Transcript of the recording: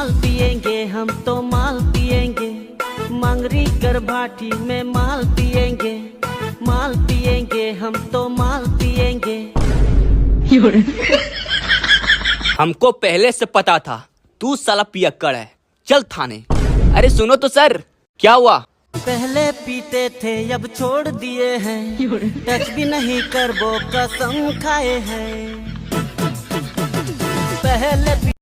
माल पिएंगे हम तो माल पिएंगे, मंगरी कर भाटी में माल पिएंगे हम तो माल पिएंगे। हमको पहले से पता था तू साला पियक्कड़ है, चल थाने। अरे सुनो तो सर, क्या हुआ? पहले पीते थे अब छोड़ दिए हैं, टच भी नहीं कर वो कसम खाए हैं। पहले